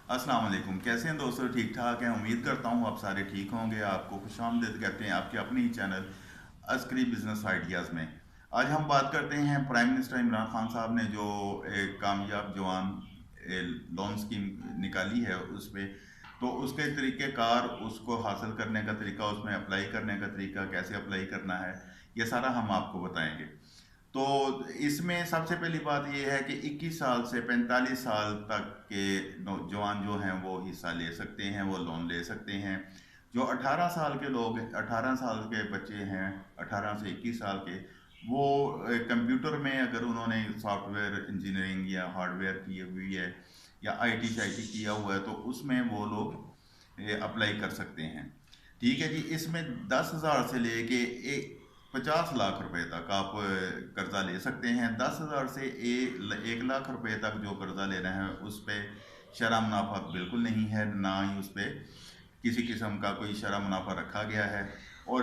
अस्सलाम वालेकुम। कैसे हैं दोस्तों? ठीक ठाक हैं। उम्मीद करता हूँ आप सारे ठीक होंगे। आपको खुशामदीद कहते हैं आपके अपने ही चैनल अस्करी बिजनेस आइडियाज़ में। आज हम बात करते हैं प्राइम मिनिस्टर इमरान खान साहब ने जो एक कामयाब जवान लोन स्कीम निकाली है उस पे, तो उसके तरीक़ेकार, उसको हासिल करने का तरीका, उसमें अप्लाई करने का तरीका, कैसे अप्लाई करना है, ये सारा हम आपको बताएंगे। तो इसमें सबसे पहली बात यह है कि 21 साल से 45 साल तक के नौजवान जो हैं वो हिस्सा ले सकते हैं, वो लोन ले सकते हैं। जो 18 साल के लोग, 18 साल के बच्चे हैं, 18 से 21 साल के, वो कंप्यूटर में अगर उन्होंने सॉफ्टवेयर इंजीनियरिंग या हार्डवेयर की हुई है या आईटी शाईटी किया हुआ है, तो उसमें वो लोग अप्लाई कर सकते हैं। ठीक है जी। इसमें 10,000 से लेके 50 लाख रुपए तक आप कर्जा ले सकते हैं। 10,000 से 1 लाख रुपए तक जो कर्जा ले रहे हैं उस पर शरह मुनाफा बिल्कुल नहीं है, ना ही उस पर किसी किस्म का कोई शरह मुनाफा रखा गया है। और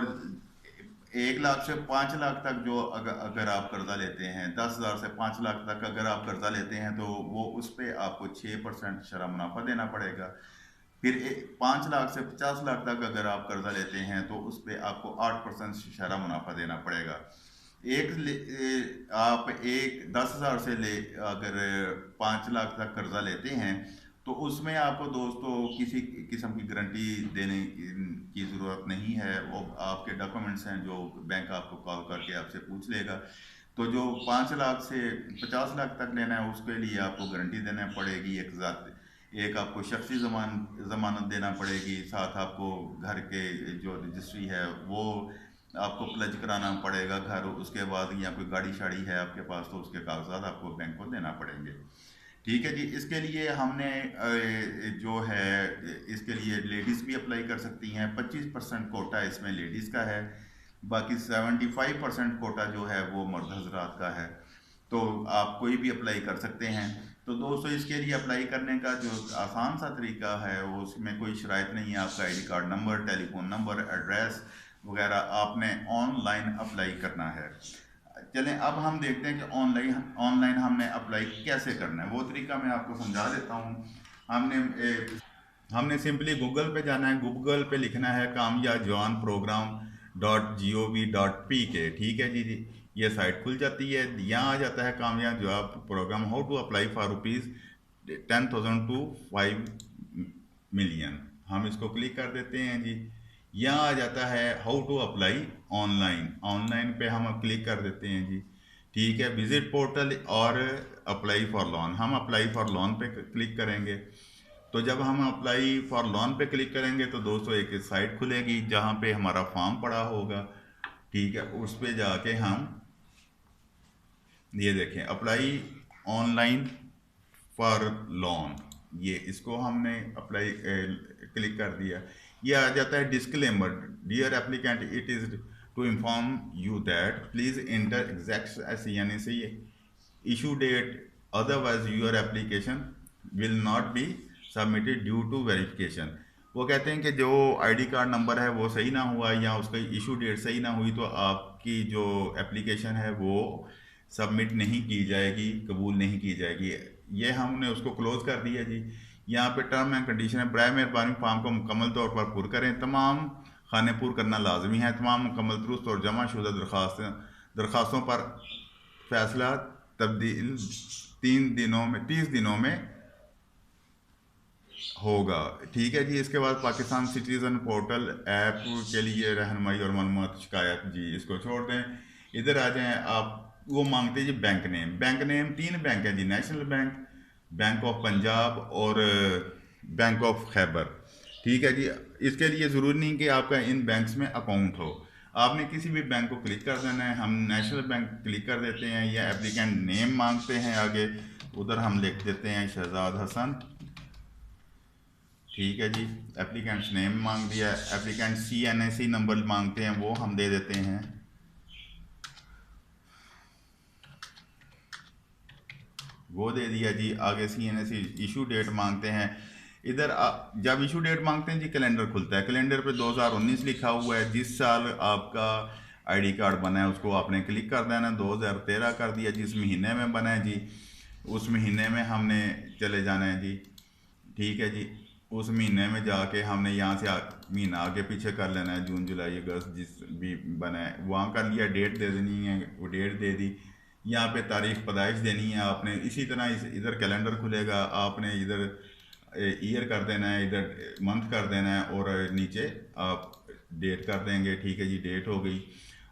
1 लाख से 5 लाख तक जो अगर आप कर्जा लेते हैं, 10,000 से 5 लाख तक अगर आप कर्जा लेते हैं, तो वो उस पर आपको 6% शरह मुनाफा देना पड़ेगा। फिर 5 लाख से 50 लाख तक अगर आप कर्जा लेते हैं, तो उस पर आपको 8% शरह मुनाफा देना पड़ेगा। आप एक 10,000 से ले अगर 5 लाख तक कर्जा लेते हैं, तो उसमें आपको दोस्तों किसी किस्म की गारंटी देने की ज़रूरत नहीं है। वो आपके डॉक्यूमेंट्स हैं जो बैंक आपको कॉल करके आपसे पूछ लेगा। तो जो 5 लाख से 50 लाख तक लेना है उसके लिए आपको गारंटी देना पड़ेगी। एक आपको शख्सी ज़मानत देना पड़ेगी। साथ आपको घर के जो रजिस्ट्री है वो आपको प्लेज कराना पड़ेगा घर। उसके बाद या कोई गाड़ी शाड़ी है आपके पास, तो उसके कागजात आपको बैंक को देना पड़ेंगे। ठीक है जी। इसके लिए हमने जो है, इसके लिए लेडीज़ भी अप्लाई कर सकती हैं। 25% कोटा इसमें लेडीज़ का है, बाकी 75% कोटा जो है वो मर्द हजरात का है। तो आप कोई भी अप्लाई कर सकते हैं। तो दोस्तों, इसके लिए अप्लाई करने का जो आसान सा तरीका है, वो उसमें कोई शराइत नहीं है। आपका ID card number, telephone number, address वगैरह आपने ऑनलाइन अप्लाई करना है। चलें अब हम देखते हैं कि ऑनलाइन ऑनलाइन हमने अप्लाई कैसे करना है। वो तरीका मैं आपको समझा देता हूँ। हमने हमने सिंपली गूगल पे जाना है। गूगल पे लिखना है कामयाब जवान प्रोग्राम .gov.pk। ठीक है जी। ये साइट खुल जाती है। यहाँ आ जाता है कामयाब जवाब programme, how to apply for ₹10,000 to 5 million. हम इसको क्लिक कर देते हैं जी। यहाँ आ जाता है how to apply online. Online पे हम क्लिक कर देते हैं जी। ठीक है। विजिट पोर्टल और अप्लाई फॉर लोन, हम अप्लाई फॉर लोन पे क्लिक करेंगे। तो जब हम अप्लाई फॉर लोन पे क्लिक करेंगे तो दोस्तों एक साइट खुलेगी जहाँ पे हमारा फॉर्म पड़ा होगा। ठीक है। उस पे जाके हम ये देखें, अप्लाई ऑनलाइन फॉर लोन, ये इसको हमने अप्लाई क्लिक कर दिया। ये आ जाता है disclaimer, dear applicant, it is to inform you that please enter exact as यानी से ये issue date, otherwise your application will not be submitted due to verification. वो कहते हैं कि जो आईडी कार्ड नंबर है वो सही ना हुआ या उसका इशू डेट सही ना हुई, तो आपकी जो एप्लीकेशन है वो सबमिट नहीं की जाएगी, कबूल नहीं की जाएगी। ये हमने उसको क्लोज़ कर दिया जी। यहाँ पे टर्म एंड कंडीशन है, बराए मेहरबानी फॉर्म को मुकम्मल तौर पर पुर करें। तमाम खाने पुर करना लाजमी है। तमाम मुकम्मल दुरुस्त और जमा शुदा दरख्वास्तों पर फैसला तब्दील 30 दिनों में होगा। ठीक है जी। इसके बाद पाकिस्तान सिटीज़न पोर्टल ऐप के लिए रहनुमाई और मालूमात शिकायत जी, इसको छोड़ दें। इधर आ जाएं आप। वो मांगते हैं जी bank name. Bank name 3 bank है जी, national bank, bank of Punjab और बैंक ऑफ खैबर। ठीक है जी। इसके लिए ज़रूरी नहीं कि आपका इन बैंक्स में अकाउंट हो, आपने किसी भी बैंक को क्लिक कर देना है। हम नेशनल बैंक क्लिक कर देते हैं। या एप्लीकेंट नेम मांगते हैं आगे, उधर हम लिख देते हैं शहजाद हसन। ठीक है जी। एप्लीकेंट्स नेम मांग दिया। एप्लीकेंट CNAC नंबर मांगते हैं, वो हम दे देते हैं। वो दे दिया जी। आगे CNAC इशू डेट मांगते हैं। इधर जब इशू डेट मांगते हैं जी, कैलेंडर खुलता है। कैलेंडर पे 2019 लिखा हुआ है। जिस साल आपका आईडी कार्ड बना है उसको आपने क्लिक कर देना। 2013 कर दिया। जिस महीने में बना है जी, उस महीने में हमने चले जाना है जी। ठीक है जी। उस महीने में जाके हमने यहाँ से महीना आगे पीछे कर लेना है, जून जुलाई अगस्त जिस भी बना है वहाँ कर लिया, डेट दे देनी है, वो डेट दे दी। यहाँ पे तारीख पैदाइश देनी है आपने, इसी तरह इधर कैलेंडर खुलेगा, आपने इधर ईयर कर देना है, इधर मंथ कर देना है, और नीचे आप डेट कर देंगे। ठीक है जी, डेट हो गई।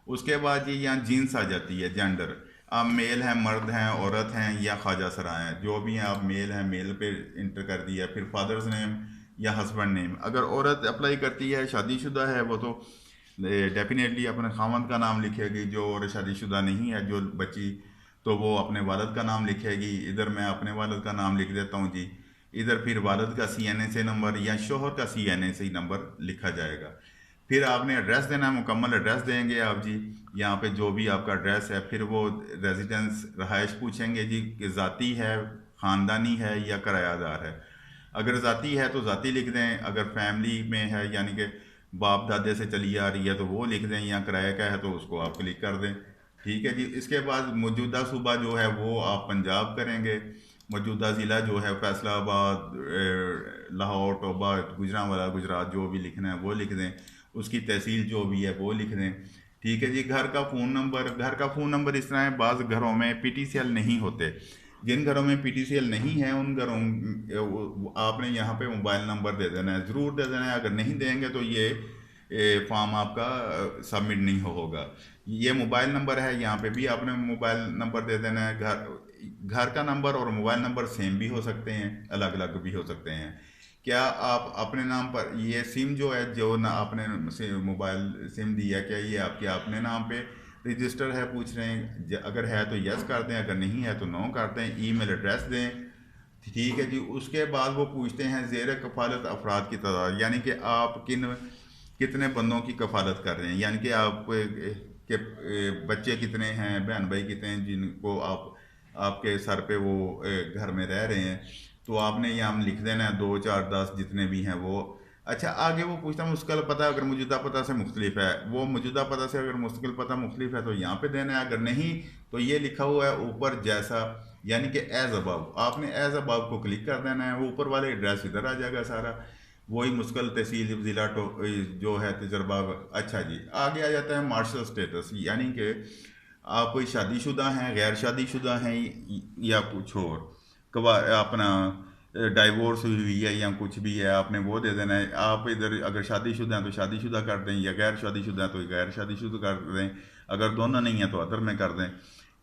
उसके बाद ये यहाँ जीन्स आ जाती है, जेंडर। आप मेल हैं, मर्द हैं, औरत हैं या ख्वाजा सरा हैं, जो भी हैं आप मेल हैं, मेल पे इंटर कर दिया। फिर फादर्स नेम या हस्बैंड नेम। अगर औरत अप्लाई करती है, शादीशुदा है, वो तो डेफिनेटली अपने खामद का नाम लिखेगी। जो और शादीशुदा नहीं है जो बच्ची, तो वो अपने वालिद का नाम लिखेगी। इधर मैं अपने वालिद का नाम लिख देता हूँ जी। इधर फिर वालिद का CNA नंबर या शोहर का CNA नंबर लिखा जाएगा। फिर आपने एड्रेस देना है, मुकम्मल एड्रेस देंगे आप जी। यहाँ पे जो भी आपका एड्रेस है, फिर वो रेजिडेंस रहायश पूछेंगे जी कि ज़ाती है, ख़ानदानी है या किरायादार है। अगर ज़ाती है तो ज़ाती लिख दें, अगर फैमिली में है यानी कि बाप दादे से चली आ रही है तो वो लिख दें, या किराए का है तो उसको आप क्लिक कर दें। ठीक है जी। इसके बाद मौजूदा सूबा जो है वो आप पंजाब करेंगे। मौजूदा ज़िला जो है फैसलाबाद, लाहौर, टोबा, गुजरांवाला, गुजरात, जो भी लिखना है वो लिख दें। उसकी तहसील जो भी है वो लिख दें। ठीक है जी। घर का फ़ोन नंबर इस तरह है, बाज़ घरों में PTCL नहीं होते। जिन घरों में PTCL नहीं है उन घरों आपने यहाँ पे मोबाइल नंबर दे देना है, ज़रूर दे देना है। अगर नहीं देंगे तो ये फॉर्म आपका सबमिट नहीं होगा। ये मोबाइल नंबर है, यहाँ पे भी आपने मोबाइल नंबर दे देना है। घर का नंबर और मोबाइल नंबर सेम भी हो सकते हैं, अलग अलग भी हो सकते हैं। क्या आप अपने नाम पर ये सिम जो है, जो ना आपने मोबाइल सिम दिया, क्या ये आपके अपने नाम पे रजिस्टर है, पूछ रहे हैं। अगर है तो यस कर दें, अगर नहीं है तो नो कर दें। ईमेल एड्रेस दें। ठीक है जी। उसके बाद वो पूछते हैं ज़ेर कफ़ालत अफराद की तादाद, यानी कि आप कितने बंदों की कफ़ालत कर रहे हैं, यानी कि आप के बच्चे कितने हैं, बहन भाई कितने हैं जिनको आप आपके सर पे वो घर में रह रहे हैं। तो आपने यहाँ लिख देना है 2 4 10 जितने भी हैं वो। अच्छा, आगे वो पूछता है मुश्किल पता अगर मौजूदा पता से मुख्तलिफ है। वो मौजूदा पता से अगर मुश्किल पता मुख्तलिफ है तो यहाँ पे देना है, अगर नहीं तो ये लिखा हुआ है ऊपर जैसा, यानी कि एज अबव। आपने एज अबव को क्लिक कर देना है, वो ऊपर वाले एड्रेस इधर आ जाएगा सारा। वही मुश्किल तहसील ज़िला जो है तजर्बा। अच्छा जी, आगे आ जाता है मार्शल स्टेटस, यानी कि आप कोई शादीशुदा हैं, गैर शादीशुदा हैं, या कुछ और अपना डाइवोर्स हुई है या कुछ भी है, आपने वो दे देना है। आप इधर अगर शादीशुदा हैं तो शादीशुदा कर दें, या गैर शादीशुदा हैं तो गैर शादीशुदा कर दें। अगर दोनों नहीं हैं तो अदर में कर दें।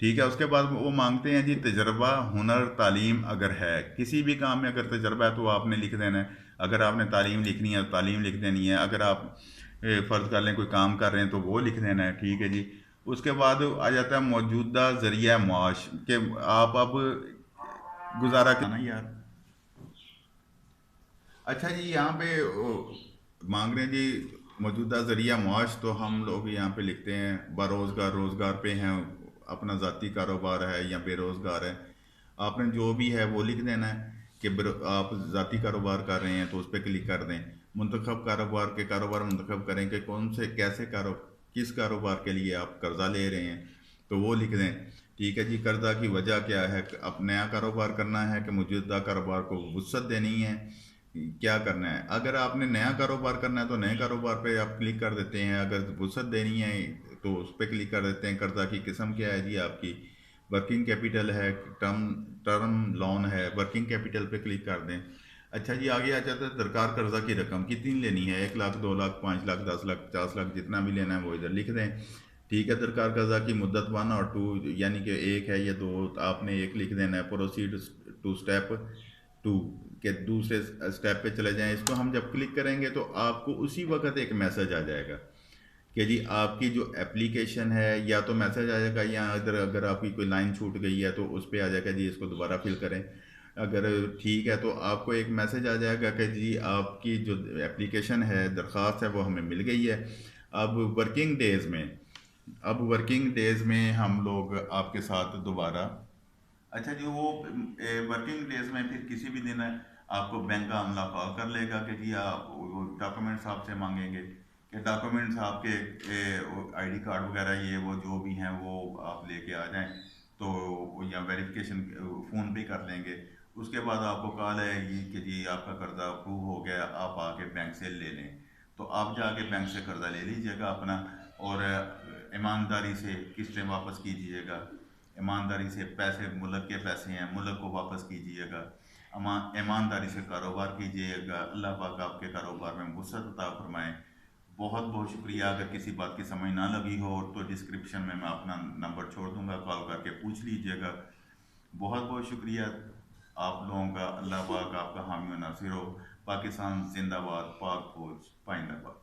ठीक है। उसके बाद वो मांगते हैं जी तजर्बा, हुनर, तालीम। अगर है किसी भी काम में अगर तजर्बा है तो आपने लिख देना है। अगर आपने तालीम लिखनी है तो तालीम लिख देनी है। अगर आप फ़र्ज़ कर लें कोई काम कर रहे हैं तो वो लिख देना है। ठीक है जी। उसके बाद आ जाता है मौजूदा ज़रिया माश के, आप अब गुजारा करना यार। अच्छा जी, यहाँ पे मांग रहे हैं जी मौजूदा ज़रिया माश, तो हम लोग यहाँ पे लिखते हैं बरोज़गार, रोज़गार पे हैं, अपना ज़ाती कारोबार है या बेरोज़गार है। आपने जो भी है वो लिख देना है कि आप ज़ाती कारोबार कर रहे हैं तो उस पर क्लिक कर दें। मुंतखब कारोबार मुंतखब करें कि कौन से कैसे किस कारोबार के लिए आप कर्ज़ा ले रहे हैं, तो वो लिख दें। ठीक है जी। कर्ज़ा की वजह क्या है, अब नया कारोबार करना है कि मौजूदा कारोबार को वुसअत देनी है, क्या करना है। अगर आपने नया कारोबार करना है तो नए कारोबार पे आप क्लिक कर देते हैं। अगर वुसअत देनी है तो उस पर क्लिक कर देते हैं। कर्जा की किस्म क्या है जी आपकी, वर्किंग कैपिटल है, टर्म टर्म लोन है, वर्किंग कैपिटल पे क्लिक कर दें। अच्छा जी, आगे आ जाता है दरकार कर्जा की रकम कितनी लेनी है, 1 लाख, 2 लाख, 5 लाख, 10 लाख, 50 लाख, जितना भी लेना है वो इधर लिख दें। ठीक है। दरकार कर्जा की मुद्दत 1 और 2, यानी कि एक है या दो, आपने एक लिख देना है। प्रोसीड टू स्टेप 2 के दूसरे स्टेप पे चले जाएं। इसको हम जब क्लिक करेंगे तो आपको उसी वक्त एक मैसेज आ जाएगा कि जी आपकी जो एप्लीकेशन है, या तो मैसेज आ जाएगा, या इधर अगर आपकी कोई लाइन छूट गई है तो उस पर आ जाएगा जी इसको दोबारा फिल करें। अगर ठीक है तो आपको एक मैसेज आ जाएगा कि जी आपकी जो एप्लीकेशन है, दरख्वास्त है, वो हमें मिल गई है। अब वर्किंग डेज़ में हम लोग आपके साथ दोबारा। अच्छा जी, वो वर्किंग डेज में फिर किसी भी दिन आपको बैंक का अमला कॉल कर लेगा कि जी आप वो डॉक्यूमेंट्स आपसे मांगेंगे कि डॉक्यूमेंट्स आपके आईडी कार्ड वगैरह ये वो जो भी हैं वो आप लेके आ जाएं। तो या वेरिफिकेशन फ़ोन पे कर लेंगे। उसके बाद आपको कॉल आएगी कि जी आपका कर्जा अप्रूव हो गया, आप आके बैंक से ले लें। तो आप जाके बैंक से कर्जा ले लीजिएगा अपना, और ईमानदारी से किस्तें वापस कीजिएगा। ईमानदारी से पैसे, मुल्क के पैसे हैं, मुल्क को वापस कीजिएगा। ईमानदारी से कारोबार कीजिएगा। अल्लाह पाक आपके कारोबार में वुसअत अता फरमाएँ। बहुत बहुत शुक्रिया। अगर किसी बात की समझ ना लगी हो तो डिस्क्रिप्शन में मैं अपना नंबर छोड़ दूंगा, कॉल करके पूछ लीजिएगा। बहुत बहुत शुक्रिया आप लोगों का। अल्लाह पाक आपका हामी और नासिर हो। पाकिस्तान जिंदाबाद, पाक फौज पाइंदाबाद।